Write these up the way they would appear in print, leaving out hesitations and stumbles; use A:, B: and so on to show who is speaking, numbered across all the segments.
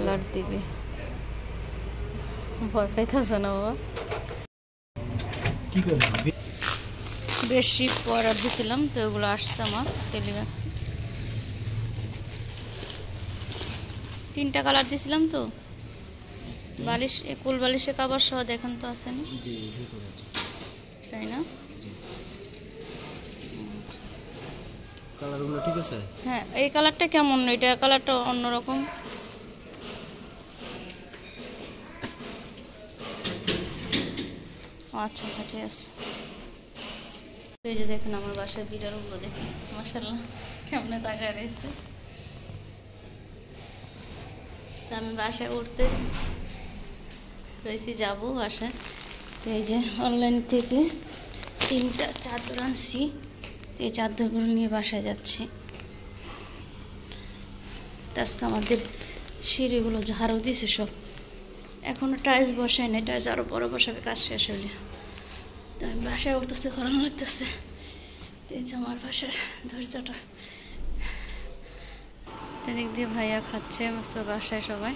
A: Colour দিবে, ভয় পাইতেছে না বাবা। বেশি অর্ডার দিয়েছিলাম তো ওগুলো আসছে আমার ডেলিভারি। 3টা কালার দিয়েছিলাম তো, বালিশ কুল বালিশের কভার সহ দেখেন তো আছে না, তাই না?
B: কালারগুলো ঠিক আছে?
A: হ্যাঁ, এই কালারটা কেমন, এটা কালারটা অন্যরকম। আচ্ছা আচ্ছা, ঠিক আছে। এই যে দেখুন আমার বাসায় বিড়ালগুলো দেখুন, মাশাআল্লাহ কেমনে তাকায় রয়েছে। আমি বাসায় উঠতে রয়েছি, যাবো বাসায়। এই যে অনলাইন থেকে 3টা চাদর আনছি, এই চাদরগুলো নিয়ে বাসায় যাচ্ছি। আজকে আমাদের সিঁড়িগুলো ঝাড়ু দিয়েছে সব, এখনো টাইলস বসায় নাই, টাইলস আরও বড় বসাবে কাজ শেষ হইলে। তো আমি বাসায় উঠতেছে, গরম লাগতেছে। এই যে আমার বাসার দরজাটা, এদিক দিয়ে ভাইয়া খাচ্ছে বাসায় সবাই।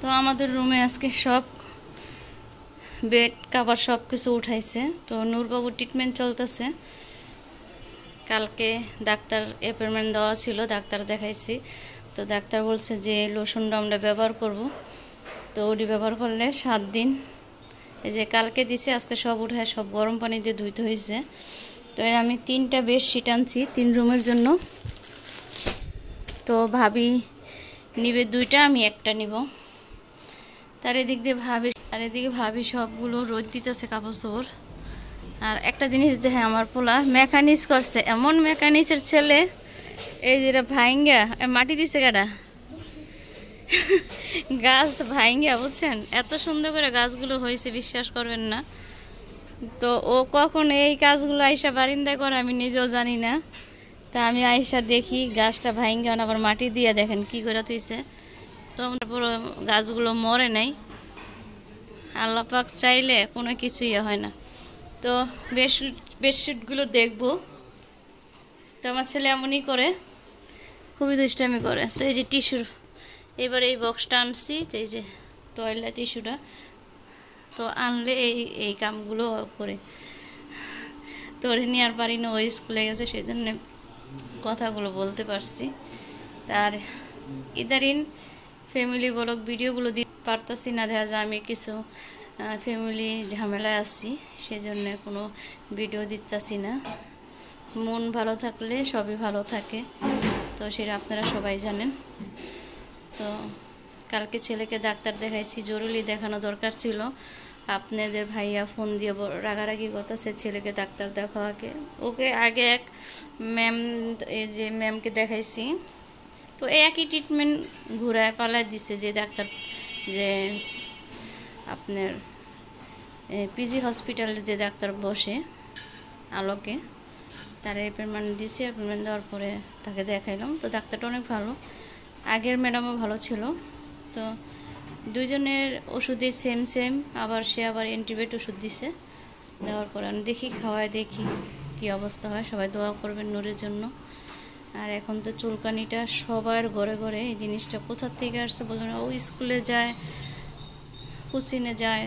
A: তো আমাদের রুমে আজকে সব বেড কাভার সব কিছু উঠাইছে। তো নূরবাবুর ট্রিটমেন্ট চলতেছে, কালকে ডাক্তার অ্যাপয়েন্টমেন্ট দেওয়া ছিল, ডাক্তার দেখাইছি। তো ডাক্তার বলছে যে লোশনটা আমরা ব্যবহার করব, তো ওটি ব্যবহার করলে 7 দিন। এই যে কালকে দিছে, আজকে সব উঠায় সব গরম পানি দিয়ে ধুইতে হয়েছে। তো আমি 3টা বেডশিট আনছি 3 রুমের জন্য। তো ভাবি নিবে 2টা, আমি 1টা নিব। তার এদিক দিয়ে ভাবি সবগুলো রোদ দিতেছে কাপড় চোপড়। আর একটা জিনিস দেখে আমার পোলা মেকানিক্স করছে, এমন মেকানিক্সের ছেলে। এই যেটা ভাইঙ্গা মাটি দিছে গাড়া গাছ ভাইঙ্গা, বুঝছেন? এত সুন্দর করে গাছগুলো হয়েছে, বিশ্বাস করবেন না। তো ও কখন এই কাজগুলো আইসা বারিন্দায় করে আমি নিজেও জানি না। তা আমি আইসা দেখি গাছটা ভাইঙ্গা, আবার মাটি দিয়ে দেখেন কি করে তুইছে। তো পুরো গাছগুলো মরে নাই, আল্লাহ পাক চাইলে কোনো কিছুই হয় না। তো বেডশিটগুলো দেখবো। তো আমার ছেলে এমনই করে, খুবই দুষ্টামি করে। তো এই যে টিস্যুর, এবার এই বক্সটা আনছি, তো এই যে টয়লেট টিস্যুটা তো আনলে এই কামগুলো করে। তো ওরে নিয়ে আর পারি না, ওই স্কুলে গেছে, সেই জন্য কথাগুলো বলতে পারছি। তার ইদারিন ফ্যামিলি ব্লগ ভিডিওগুলো দিতে পারতাছি না, দেখা যায় আমি কিছু ফ্যামিলি ঝামেলায় আছি, সেজন্য কোনো ভিডিও দিতেছি না। মন ভালো থাকলে সবই ভালো থাকে, তো সেটা আপনারা সবাই জানেন। তো কালকে ছেলেকে ডাক্তার দেখাইছি, জরুরি দেখানো দরকার ছিল। আপনাদের ভাইয়া ফোন দিয়ে রাগারাগি করতেছে ছেলেকে ডাক্তার দেখাওয়াকে। ওকে আগে এক ম্যামকে দেখাইছি, তো একই ট্রিটমেন্ট ঘুরায় পালায় দিছে যে ডাক্তার, যে আপনার পিজি হসপিটালে যে ডাক্তার বসে আলোকে, তারা অ্যাপয়েন্টমেন্ট দিছে। অ্যাপয়েন্টমেন্ট দেওয়ার পরে তাকে দেখাইলাম, তো ডাক্তারটা অনেক ভালো, আগের ম্যাডামও ভালো ছিল। তো দুইজনের ওষুধই সেম, আবার সে অ্যান্টিবায়োটিক ওষুধ দিছে। দেওয়ার পরে আমি খাওয়ায় দেখি কী অবস্থা হয়। সবাই দোয়া করবেন নূরের জন্য। আর এখন তো চুলকানিটা সবার ঘরে ঘরে, এই জিনিসটা কোথার থেকে আসছে বলুন। ও স্কুলে যায়, কোচিংয়ে যায়,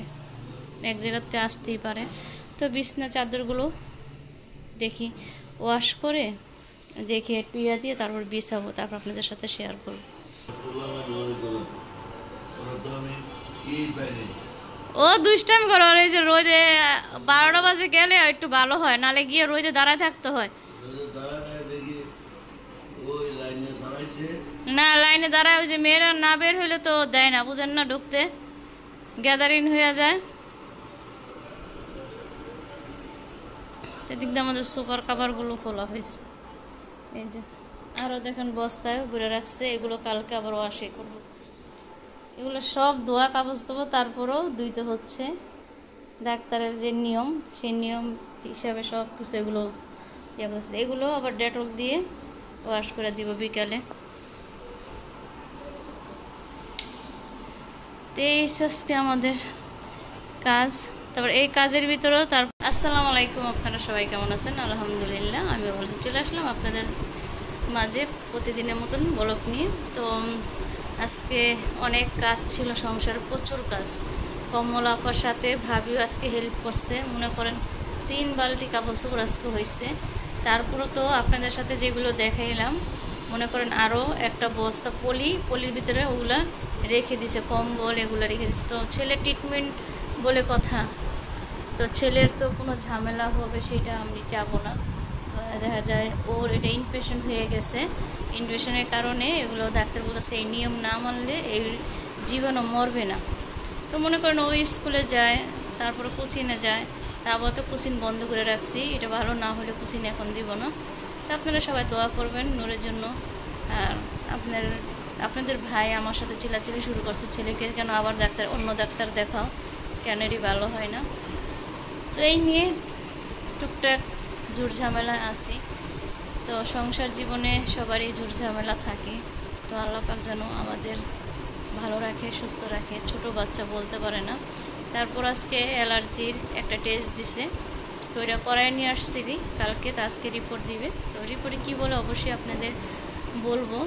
A: এক জায়গাতে আসতেই পারে। তো বিছনা চাদরগুলো দেখি ওয়াশ করে দেখি একটু দিয়ে তারপর বিছাবো, তারপর আপনাদের সাথে শেয়ার করবো। ও দুষ্টামি করো, এই যে রোদে 12টা বাজে গেলে একটু ভালো হয়, নালে গিয়ে রোদে দাঁড়ায় থাকতে হয়। না লাইনে দাঁড়ায়, ওই যে মেয়েরা না বের হইলে তো দেয় না, বুঝেন না, ঢুকতে গ্যাদারিং হয়ে যায়। এদিক দিয়ে আমাদের সুপার কাভারগুলো খোলা হয়েছে, এই যে আরও দেখেন বস্তায় ভরে রাখছে। এগুলো কালকে আবার ওয়াশে করবো। এগুলো সব ধোয়া কাপড় চোপড়, তারপরেও ধুইতে হচ্ছে। ডাক্তারের যে নিয়ম, সেই নিয়ম হিসাবে সব কিছু এগুলো ইয়ে করছে। এগুলো আবার ডেটল দিয়ে ওয়াশ করে দিব বিকালে। তো এই আজকে আমাদের কাজ। তারপর এই কাজের ভিতরেও আসসালামু আলাইকুম, আপনারা সবাই কেমন আছেন? আলহামদুলিল্লাহ আমি ভালো। চলে আসলাম আপনাদের মাঝে প্রতিদিনের মতন ব্লগ নিয়ে। তো আজকে অনেক কাজ ছিল, সংসারে প্রচুর কাজ। কমল আপার সাথে ভাবিও আজকে হেল্প করছে, মনে করেন 3 বালতি কাপড় চোপড় আজকে হয়েছে। তারপরও তো আপনাদের সাথে যেগুলো দেখাইলাম, মনে করেন আরও একটা বস্তা পলির ভিতরে ওগুলা রেখে দিছে, কম্বল এগুলো রেখে দিছে। তো ছেলে ট্রিটমেন্ট বলে কথা, তো ছেলের তো কোনো ঝামেলা হবে সেটা আমি চাবো না। দেখা যায় ওর এটা ইনফেকশন হয়ে গেছে, ইনফেকশনের কারণে এগুলো ডাক্তার বলতেছে এই নিয়ম না মানলে এই জীবাণু মরবে না। তো মনে করেন ও স্কুলে যায়, তারপরে কোচিনে যায়, তারপর তো কোচিন বন্ধ করে রাখছি, এটা ভালো না হলে কোচিন এখন দিব না। তো আপনারা সবাই দোয়া করবেন নূরের জন্য। আর আপনাদের ভাই আমার সাথে চিল্লাচিল্লি শুরু করছে, ছেলেকে কেন আবার অন্য ডাক্তার দেখাও, কেন এরই ভালো হয় না। তো এই নিয়ে টুকটাক ঝুট ঝামেলায় আছি। তো সংসার জীবনে সবারই ঝুট ঝামেলা থাকে। তো আল্লাহ পাক যেন আমাদের ভালো রাখে, সুস্থ রাখে। ছোট বাচ্চা বলতে পারে না। তারপর আজকে অ্যালার্জির একটা টেস্ট দিছে, তো এটা করায় নিয়ে আসছি কালকে, তো আজকে রিপোর্ট দিবে। তো রিপোর্টে কী বলে অবশ্যই আপনাদের বলবো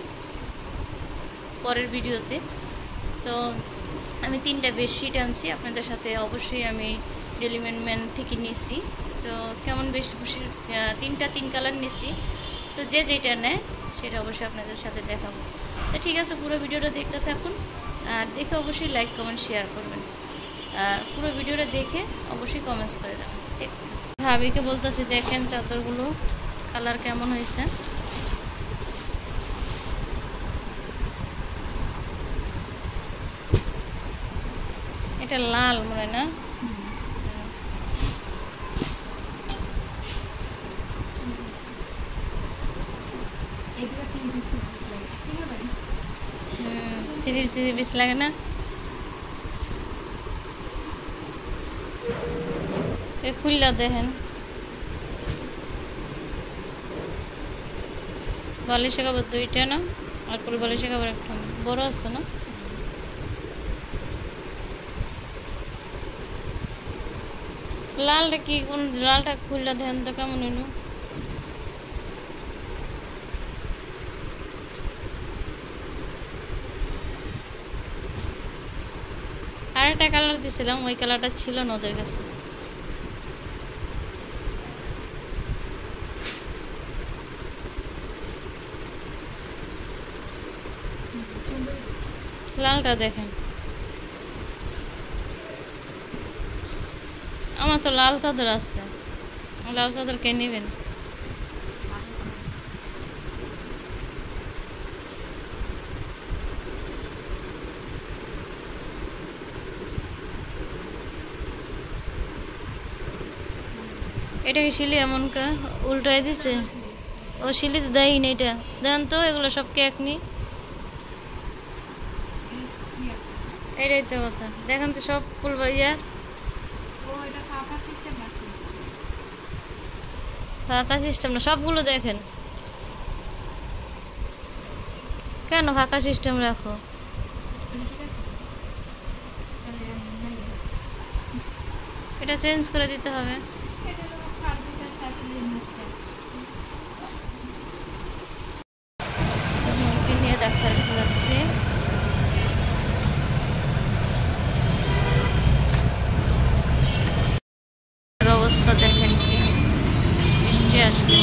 A: পরের ভিডিওতে। তো আমি 3টা বেডশিট আনছি আপনাদের সাথে, অবশ্যই আমি ডেলিমেন্টম্যান থেকে নিছি। তো কেমন বেডশিট 3টা 3 কালার নিছি, তো যে যেটা নেয় সেটা অবশ্যই আপনাদের সাথে দেখাবো। তো ঠিক আছে, পুরো ভিডিওটা দেখতে থাকুন, আর দেখে অবশ্যই লাইক কমেন্ট শেয়ার করবেন। আর পুরো ভিডিওটা দেখে অবশ্যই কমেন্টস করে যাবেন। দেখতে ভাবিকে বলতেছি দেখেন চাদরগুলো কালার কেমন হয়েছে। এটা লাল মনে না, তিরিশ লাগে না। খুললা দেখেন, বালিশে কাপড় 2টা না, আর পরে বালিশে কাপড় একটা বড় আছে না। লালটা কি কোন লালটা খুললা দেখেন তো কেমন হইল। আরেকটা কালার দিছিলাম, ওই কালারটা ছিল না ওদের কাছে। লালটা দেখেন, আমার তো লাল চাদর আছে, লাল চাদর কে নেবেন? এটা কি শিলি এমন কা উল্টাই দিছে? ও শিলি তো দেয়নি, এটা দেন তো, এগুলো সব কেক নি। এটাই তো কথা, দেখেন তো সব ফুল ইয়ার ফাঁকা সিস্টেম না, সবগুলো দেখেন। কেন ফাঁকা সিস্টেম রাখো? এটা চেঞ্জ করে দিতে হবে। নিয়ে ডাক্তার কাছে যাচ্ছি। অবস্থা দেখেন কি, বৃষ্টি আসবে।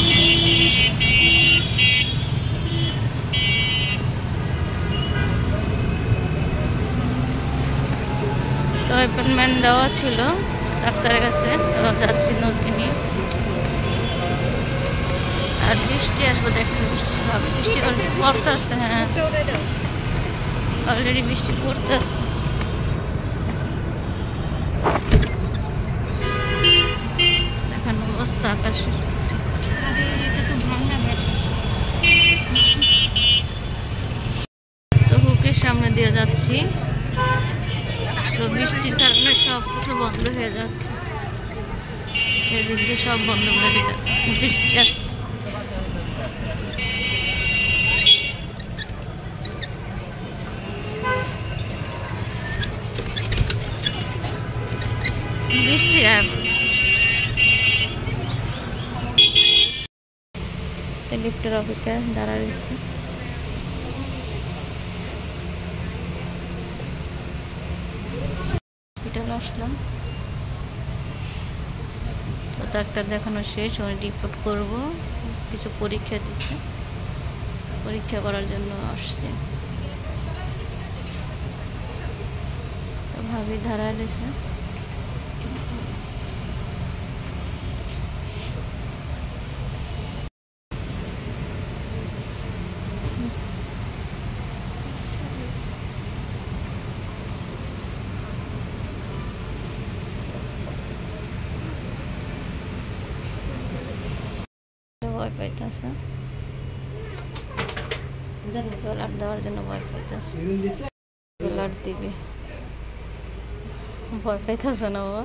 A: তো অ্যাপয়েন্টমেন্ট দেওয়া ছিল ডাক্তারের কাছে, তো যাচ্ছি নূরকে নিয়ে। আর বৃষ্টি আসবে দেখেন, বৃষ্টি হবে, বৃষ্টি পড়তেছে। হ্যাঁ, অলরেডি বৃষ্টি পড়তেছে। দেখেন অবস্থা আকাশের। তো হুকের সামনে দিয়ে যাচ্ছি, তো বৃষ্টির কারণে সব কিছু বন্ধ হয়ে যাচ্ছে, এদিক দিয়ে সব বন্ধ করে দিতেছে, বৃষ্টি আসছে। বৃষ্টি আর লিফটের অপেক্ষায় দাঁড়ায় রয়েছে। হসপিটালে আসলাম, তো ডাক্তার দেখানো শেষ, উনি রিপোর্ট করবো, কিছু পরীক্ষা দিছে, পরীক্ষা করার জন্য আসছে। তো ভাবি দাঁড়ায় রয়েছে। ভয় পাইতেছে, ব্লাড দেওয়ার জন্য ভয় পাইতেছে, ব্লাড দিবে, ভয় পাইতেছে না বাবা।